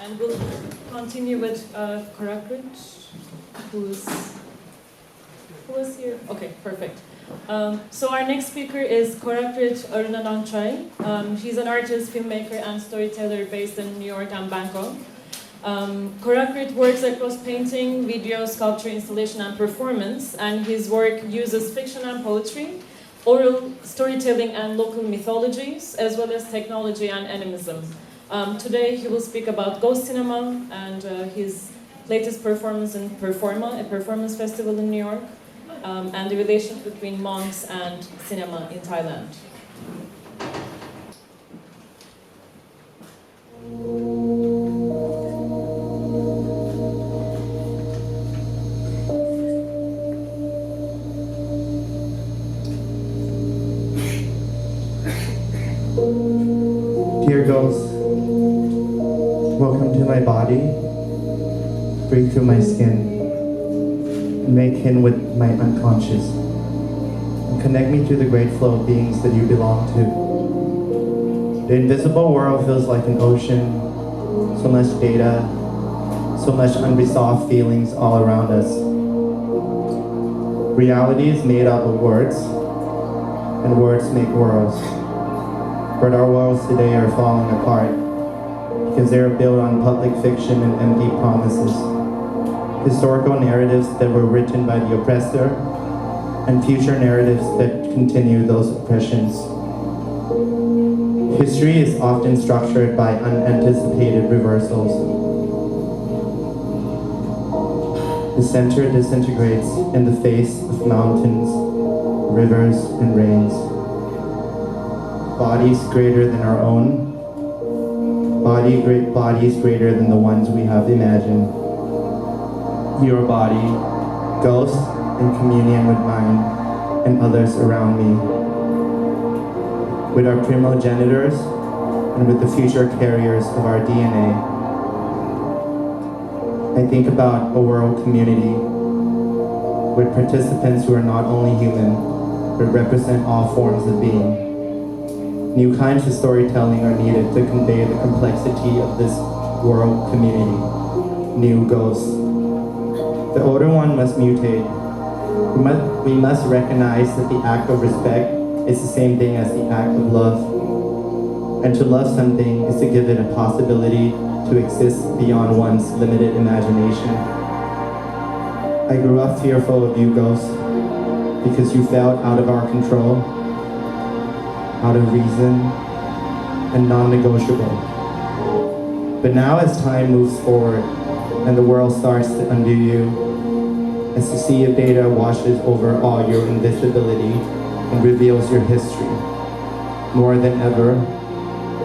And we'll continue with Korakrit, who is here? Okay, perfect. So our next speaker is Korakrit Arunanondchai. He's an artist, filmmaker, and storyteller based in New York and Bangkok. Korakrit works across painting, video, sculpture, installation, and performance, and his work uses fiction and poetry, oral storytelling and local mythologies, as well as technology and animism. Today he will speak about ghost cinema and his latest performance in Performa, a performance festival in New York, and the relationship between monks and cinema in Thailand. Dear ghost, welcome to my body. Breathe through my skin and make kin with my unconscious. And connect me to the great flow of beings that you belong to. The invisible world feels like an ocean, so much data, so much unresolved feelings all around us. Reality is made up of words, and words make worlds. But our worlds today are falling apart because they are built on public fiction and empty promises. Historical narratives that were written by the oppressor and future narratives that continue those oppressions. History is often structured by unanticipated reversals. The center disintegrates in the face of mountains, rivers, and rains. Bodies greater than our own, bodies greater than the ones we have imagined. Your body, ghost in communion with mine and others around me. With our primogenitors and with the future carriers of our DNA. I think about a world community with participants who are not only human, but represent all forms of being. New kinds of storytelling are needed to convey the complexity of this world community. New ghosts. The older one must mutate. We must recognize that the act of respect is the same thing as the act of love. And to love something is to give it a possibility to exist beyond one's limited imagination. I grew up fearful of you, ghosts, because you felt out of our control, out of reason, and non-negotiable. But now as time moves forward and the world starts to undo you, as the sea of data washes over all your invisibility and reveals your history, more than ever,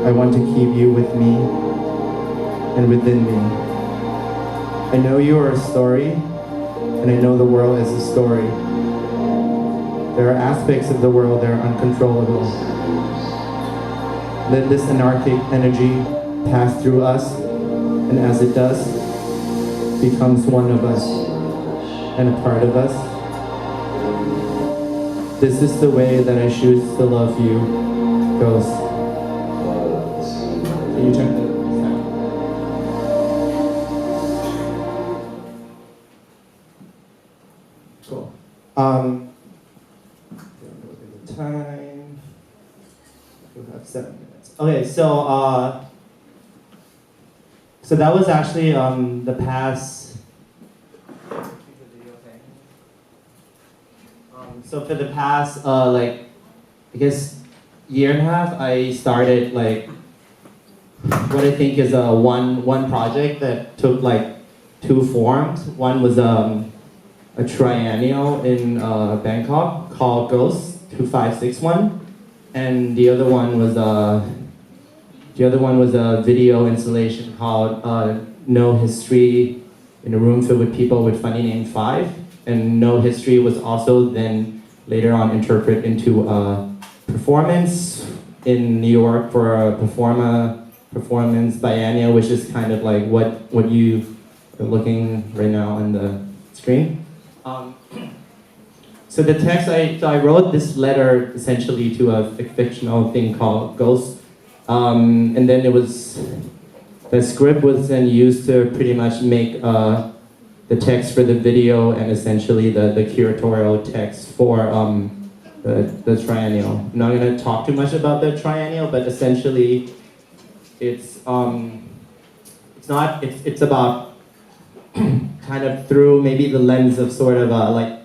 I want to keep you with me and within me. I know you are a story, and I know the world is a story. There are aspects of the world that are uncontrollable. Let this anarchic energy pass through us, and as it does, becomes one of us and a part of us. This is the way that I choose to love you, ghost. Can you turn the Cool. Time. We have 7 minutes. Okay, so that was actually the past. So for the past I guess year and a half, I started what I think is one project that took 2 forms. One was a triennial in Bangkok called Ghost 2561, and the other one was a video installation called No History in a room filled with people with funny name 5. And No History was also then later on interpreted into a performance in New York for a performance biennial, which is kind of like what you are looking right now on the screen. So the text, I wrote this letter essentially to a fictional thing called Ghost, and then it was the script was then used to pretty much make the text for the video and essentially the curatorial text for the triennial. I'm not going to talk too much about the triennial, but essentially it's about kind of through maybe the lens of sort of like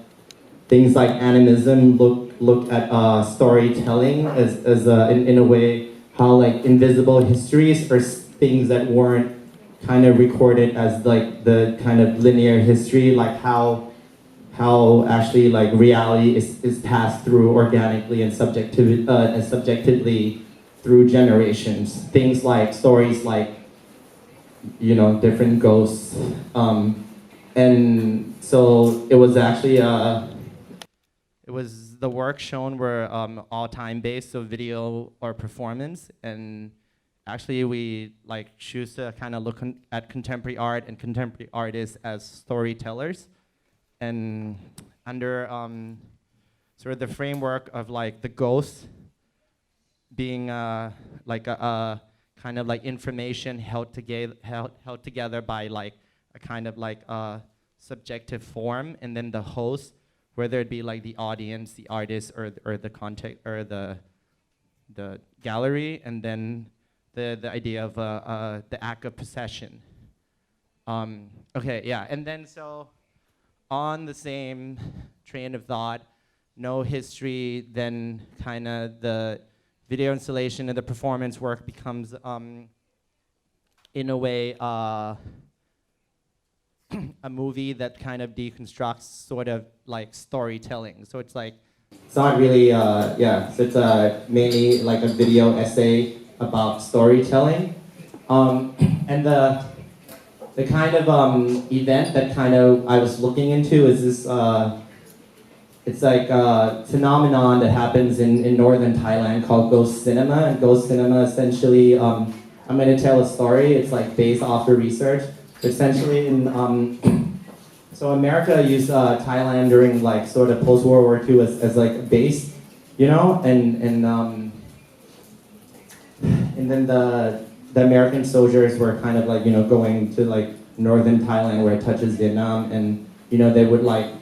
things like animism, look at storytelling as in a way how like invisible histories or things that weren't kind of recorded as like the kind of linear history, like how actually like reality is passed through organically and subjectively through generations. Things like stories like, you know, different ghosts. And so it was actually, it was the work shown were all time based, so video or performance. And actually we like choose to kind of look at contemporary art and contemporary artists as storytellers. And under sort of the framework of like the ghost being like a kind of like information held together by like a kind of like subjective form, and then the host, whether it be like the audience, the artist, or the context, or the gallery, and then the idea of the act of possession. Okay, yeah, and then so on the same train of thought, no history, then kind of the video installation and the performance work becomes, in a way, a movie that kind of deconstructs sort of like storytelling. So it's like, it's not really, yeah, so it's mainly like a video essay about storytelling. And the kind of event that kind of I was looking into is this, it's like a phenomenon that happens in northern Thailand called ghost cinema. And ghost cinema essentially, I'm going to tell a story. It's like based off the research. Essentially, so America used Thailand during like sort of post-World War II as like a base, you know, and then the American soldiers were kind of like, you know, going to like northern Thailand where it touches Vietnam, and you know they would like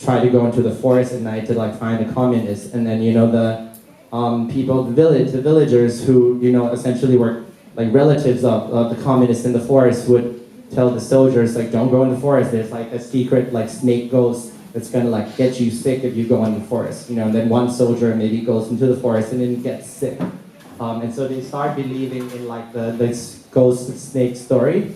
try to go into the forest at night to like find the communists, and then you know the people, the villagers who, you know, essentially were like relatives of the communists in the forest would tell the soldiers like, don't go in the forest, there's like a secret like snake ghost that's gonna like get you sick if you go in the forest, you know. And then one soldier maybe goes into the forest and then gets sick, and so they start believing in like this ghost snake story.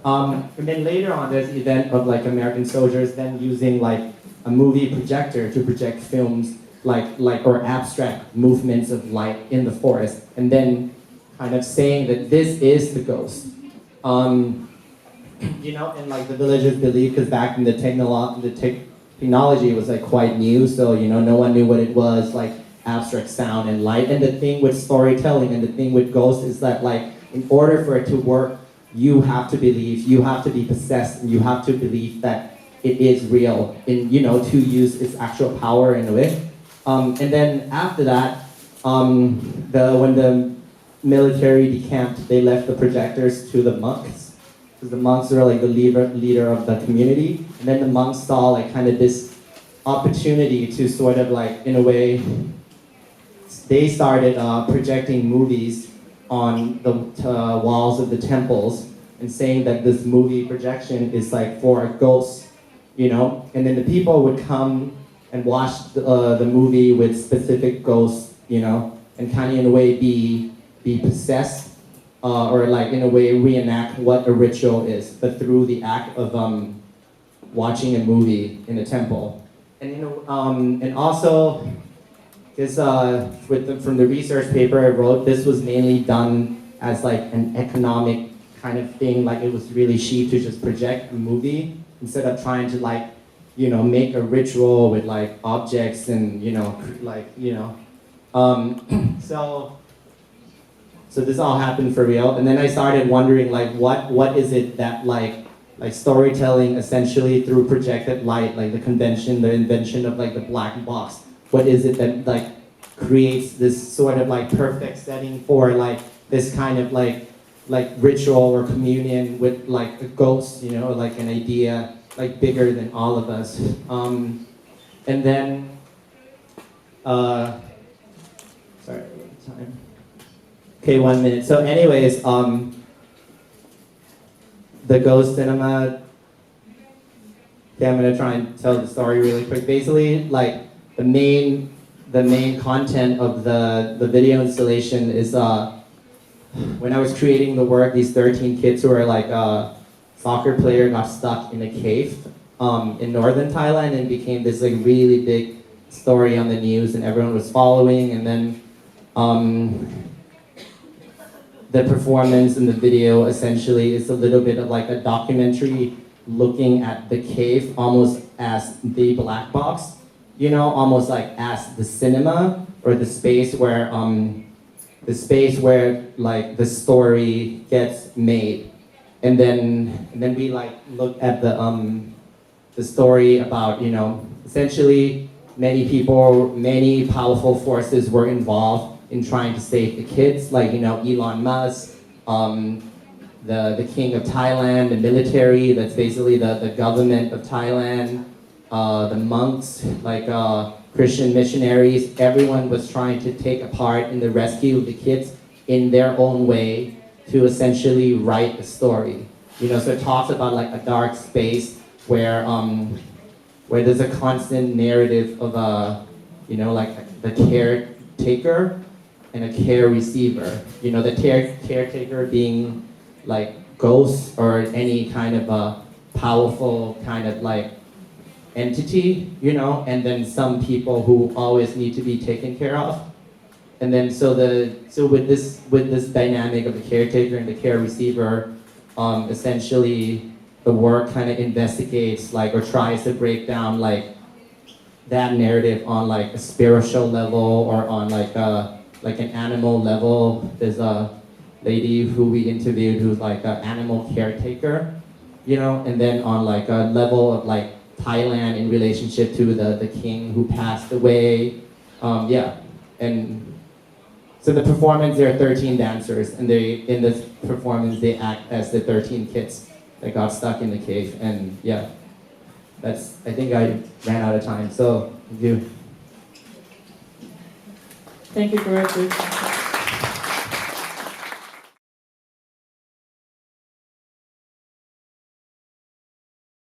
And then later on there's the event of like American soldiers then using like a movie projector to project films like or abstract movements of light in the forest, and then kind of saying that this is the ghost. You know, and like the villagers believe, because back in the technology was like quite new, so you know no one knew what it was, like abstract sound and light. And the thing with storytelling and the thing with ghosts is that like in order for it to work, you have to believe, you have to be possessed, and you have to believe that it is real, in, you know, to use its actual power in a way. And then after that, when the military decamped, they left the projectors to the monks, because the monks were like the leader of the community. And then the monks saw like kind of this opportunity to sort of like, in a way, they started projecting movies on the walls of the temples and saying that this movie projection is like for ghosts, you know. And then the people would come and watch the movie with specific ghosts, you know, and kind of in a way be possessed, or like in a way reenact what a ritual is, but through the act of watching a movie in a temple. And you know, and also, this from the research paper I wrote, this was mainly done as like an economic kind of thing, like it was really cheap to just project a movie instead of trying to like, you know, make a ritual with like objects and, you know, like, you know. So this all happened for real. And then I started wondering like what is it that like storytelling essentially through projected light, like the invention of like the black box, what is it that like creates this sort of like perfect setting for like this kind of like like ritual or communion with like a ghost, you know, like an idea like bigger than all of us. And then, sorry, time. Okay, 1 minute. So anyways, the ghost cinema, okay, I'm gonna try and tell the story really quick. Basically, like the main content of the video installation is when I was creating the work, these 13 kids who are like a soccer player got stuck in a cave in northern Thailand and became this like really big story on the news and everyone was following, and then the performance in the video essentially is a little bit of like a documentary looking at the cave almost as the black box, you know, almost like as the cinema or the space where like the story gets made. And then we like look at the story about, you know, essentially many people, many powerful forces were involved in trying to save the kids, like, you know, Elon Musk, the king of Thailand, the military, that's basically the government of Thailand, the monks, like Christian missionaries. Everyone was trying to take a part in the rescue of the kids in their own way to essentially write a story. You know, so it talks about like a dark space where there's a constant narrative of you know, like the caretaker and a care receiver. You know, the caretaker being like ghosts or any kind of a powerful kind of like entity, you know, and then some people who always need to be taken care of. And then so with this dynamic of the caretaker and the care receiver, essentially the work kind of investigates like or tries to break down like that narrative on like a spiritual level or on like an animal level. There's a lady who we interviewed who's like an animal caretaker, you know, and then on like a level of like Thailand in relationship to the king who passed away. Yeah, and so the performance, there are 13 dancers, and in this performance they act as the 13 kids that got stuck in the cave. And yeah, I think I ran out of time, so thank you. Thank you, Korakrit.